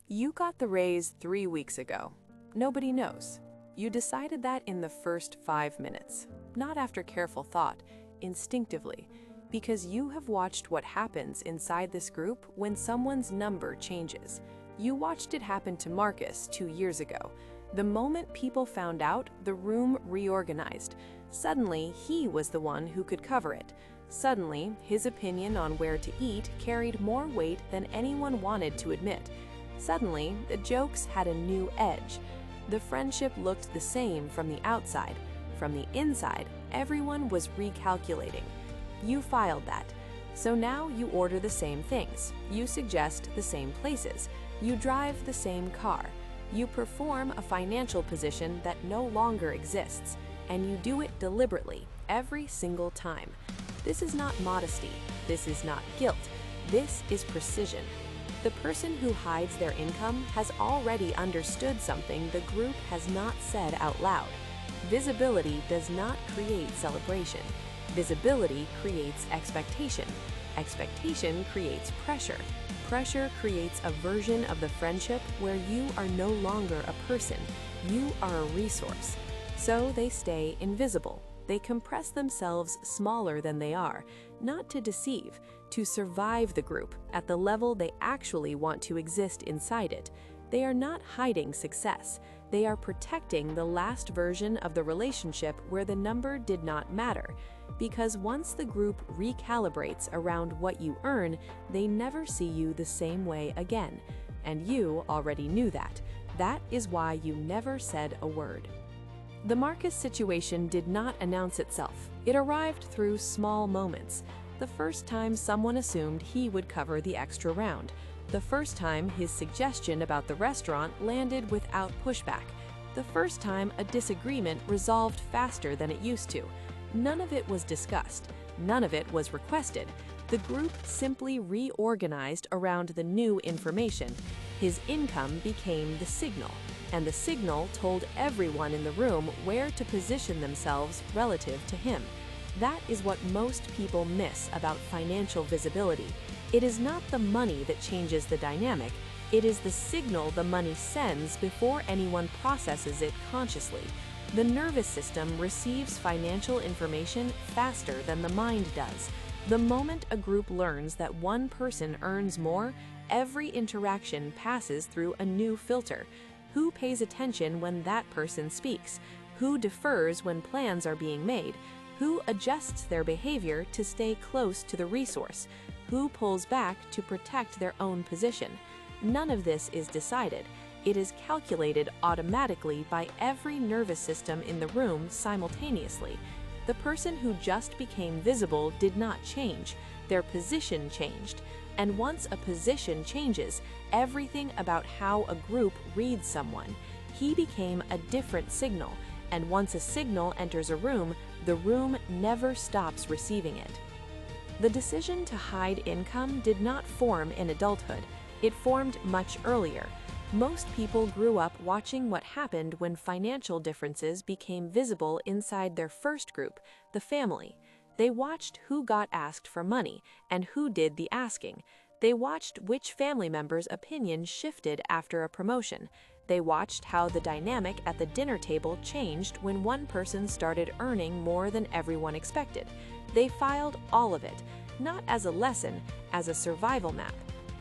You got the raise 3 weeks ago. Nobody knows. You decided that in the first 5 minutes, not after careful thought, instinctively, because you have watched what happens inside this group when someone's number changes. You watched it happen to Marcus 2 years ago. The moment people found out, the room reorganized. Suddenly, he was the one who could cover it. Suddenly, his opinion on where to eat carried more weight than anyone wanted to admit. Suddenly, the jokes had a new edge. The friendship looked the same from the outside. From the inside, everyone was recalculating. You filed that. So now you order the same things. You suggest the same places. You drive the same car. You perform a financial position that no longer exists. And you do it deliberately, every single time. This is not modesty. This is not guilt. This is precision. The person who hides their income has already understood something the group has not said out loud. Visibility does not create celebration. Visibility creates expectation. Expectation creates pressure. Pressure creates a version of the friendship where you are no longer a person, you are a resource. So they stay invisible. They compress themselves smaller than they are, not to deceive, to survive the group at the level they actually want to exist inside it. They are not hiding success. They are protecting the last version of the relationship where the number did not matter. Because once the group recalibrates around what you earn, they never see you the same way again. And you already knew that. That is why you never said a word. The Marcus situation did not announce itself. It arrived through small moments. The first time someone assumed he would cover the extra round. The first time his suggestion about the restaurant landed without pushback. The first time a disagreement resolved faster than it used to. None of it was discussed. None of it was requested. The group simply reorganized around the new information. His income became the signal, and the signal told everyone in the room where to position themselves relative to him. That is what most people miss about financial visibility. It is not the money that changes the dynamic. It is the signal the money sends before anyone processes it consciously. The nervous system receives financial information faster than the mind does. The moment a group learns that one person earns more, every interaction passes through a new filter. Who pays attention when that person speaks? Who defers when plans are being made? Who adjusts their behavior to stay close to the resource? Who pulls back to protect their own position? None of this is decided. It is calculated automatically by every nervous system in the room simultaneously. The person who just became visible did not change. Their position changed. And once a position changes, everything about how a group reads someone. He became a different signal. And once a signal enters a room, the room never stops receiving it. The decision to hide income did not form in adulthood. It formed much earlier. Most people grew up watching what happened when financial differences became visible inside their first group, the family. They watched who got asked for money and who did the asking. They watched which family member's opinion shifted after a promotion. They watched how the dynamic at the dinner table changed when one person started earning more than everyone expected. They filed all of it, not as a lesson, as a survival map.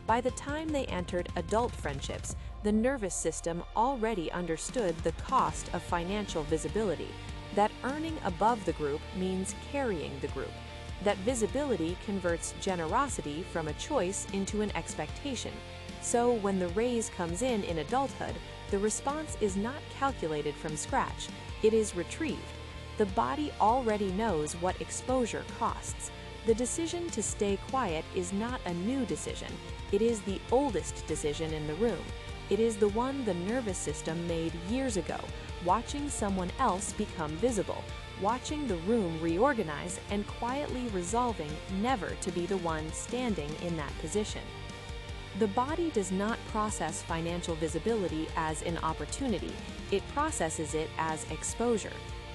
By the time they entered adult friendships, the nervous system already understood the cost of financial visibility, that earning above the group means carrying the group, that visibility converts generosity from a choice into an expectation. So when the raise comes in adulthood, the response is not calculated from scratch, it is retrieved. The body already knows what exposure costs. The decision to stay quiet is not a new decision, it is the oldest decision in the room. It is the one the nervous system made years ago, watching someone else become visible, watching the room reorganize and quietly resolving never to be the one standing in that position. The body does not process financial visibility as an opportunity, it processes it as exposure.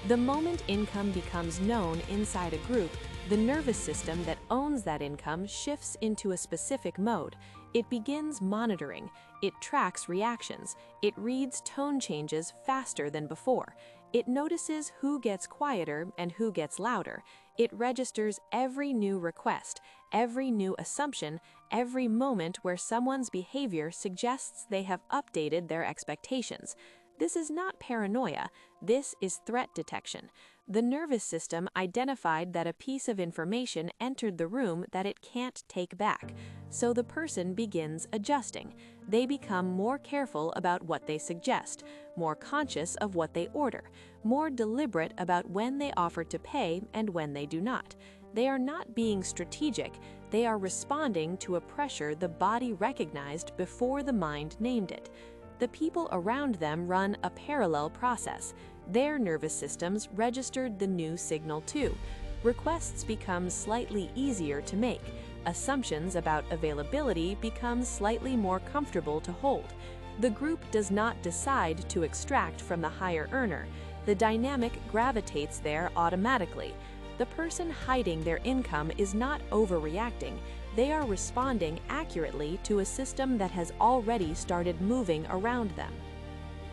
The moment income becomes known inside a group, the nervous system that owns that income shifts into a specific mode. It begins monitoring, it tracks reactions, it reads tone changes faster than before, it notices who gets quieter and who gets louder, it registers every new request, every new assumption, every moment where someone's behavior suggests they have updated their expectations. This is not paranoia, this is threat detection. The nervous system identified that a piece of information entered the room that it can't take back, so the person begins adjusting. They become more careful about what they suggest, more conscious of what they order, more deliberate about when they offer to pay and when they do not. They are not being strategic, they are responding to a pressure the body recognized before the mind named it. The people around them run a parallel process. Their nervous systems registered the new signal too. Requests become slightly easier to make. Assumptions about availability become slightly more comfortable to hold. The group does not decide to extract from the higher earner. The dynamic gravitates there automatically. The person hiding their income is not overreacting. They are responding accurately to a system that has already started moving around them.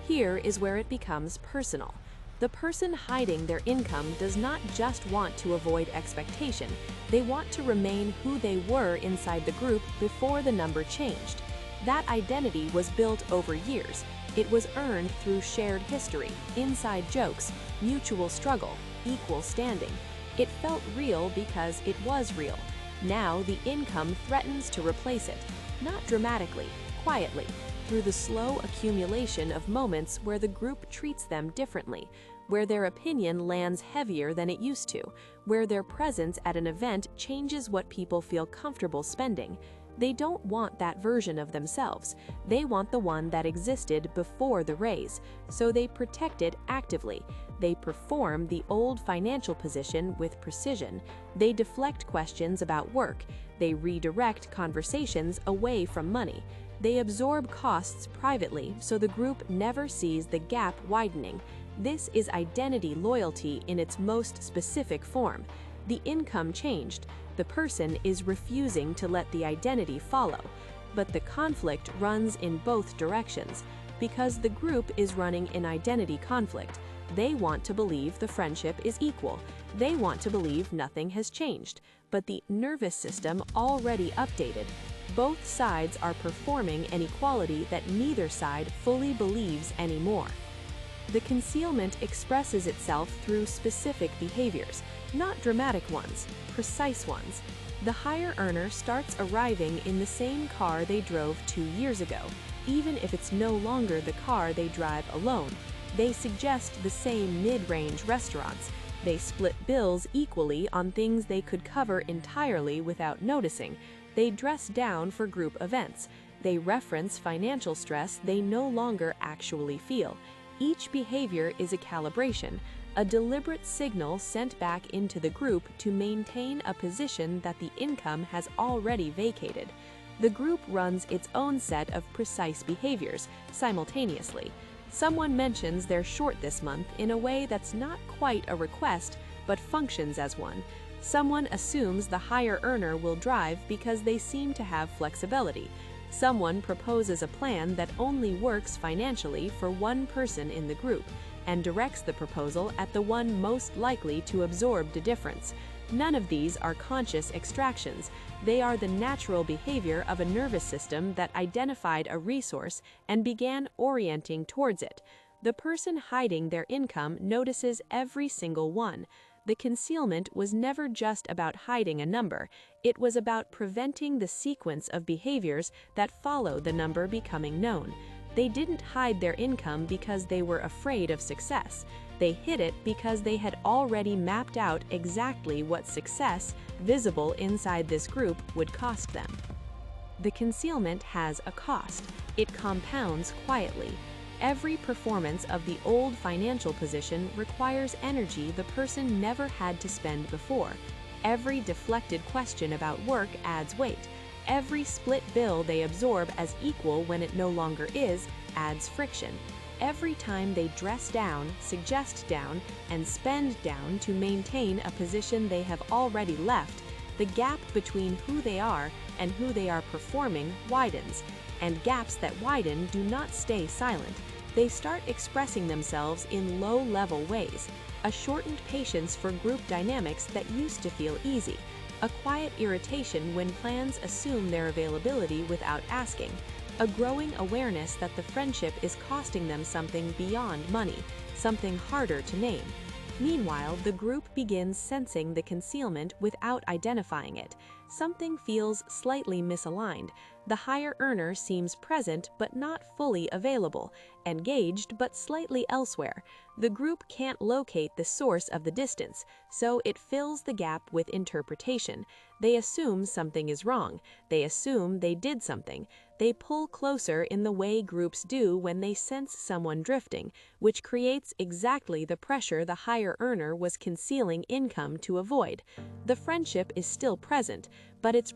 Here is where it becomes personal. The person hiding their income does not just want to avoid expectation, they want to remain who they were inside the group before the number changed. That identity was built over years. It was earned through shared history, inside jokes, mutual struggle, equal standing. It felt real because it was real. Now the income threatens to replace it, not dramatically, quietly, through the slow accumulation of moments where the group treats them differently, where their opinion lands heavier than it used to, where their presence at an event changes what people feel comfortable spending. They don't want that version of themselves. They want the one that existed before the raise, so they protect it actively. They perform the old financial position with precision. They deflect questions about work. They redirect conversations away from money. They absorb costs privately so the group never sees the gap widening. This is identity loyalty in its most specific form. The income changed. The person is refusing to let the identity follow. But the conflict runs in both directions. Because the group is running an identity conflict. They want to believe the friendship is equal. They want to believe nothing has changed. But the nervous system already updated. Both sides are performing an equality that neither side fully believes anymore. The concealment expresses itself through specific behaviors, not dramatic ones, precise ones. The higher earner starts arriving in the same car they drove 2 years ago, even if it's no longer the car they drive alone. They suggest the same mid-range restaurants. They split bills equally on things they could cover entirely without noticing. They dress down for group events. They reference financial stress they no longer actually feel. Each behavior is a calibration, a deliberate signal sent back into the group to maintain a position that the income has already vacated. The group runs its own set of precise behaviors simultaneously. Someone mentions they're short this month in a way that's not quite a request, but functions as one. Someone assumes the higher earner will drive because they seem to have flexibility. Someone proposes a plan that only works financially for one person in the group and directs the proposal at the one most likely to absorb the difference. None of these are conscious extractions. They are the natural behavior of a nervous system that identified a resource and began orienting towards it. The person hiding their income notices every single one. The concealment was never just about hiding a number, it was about preventing the sequence of behaviors that follow the number becoming known. They didn't hide their income because they were afraid of success. They hid it because they had already mapped out exactly what success, visible inside this group, would cost them. The concealment has a cost. It compounds quietly. Every performance of the old financial position requires energy the person never had to spend before. Every deflected question about work adds weight. Every split bill they absorb as equal when it no longer is adds friction. Every time they dress down, suggest down, and spend down to maintain a position they have already left, the gap between who they are and who they are performing widens, and gaps that widen do not stay silent. They start expressing themselves in low-level ways, a shortened patience for group dynamics that used to feel easy, a quiet irritation when plans assume their availability without asking, a growing awareness that the friendship is costing them something beyond money, something harder to name. Meanwhile, the group begins sensing the concealment without identifying it. Something feels slightly misaligned. The higher earner seems present but not fully available, engaged but slightly elsewhere. The group can't locate the source of the distance, so it fills the gap with interpretation. They assume something is wrong. They assume they did something. They pull closer in the way groups do when they sense someone drifting, which creates exactly the pressure the higher earner was concealing income to avoid. The friendship is still present, but it's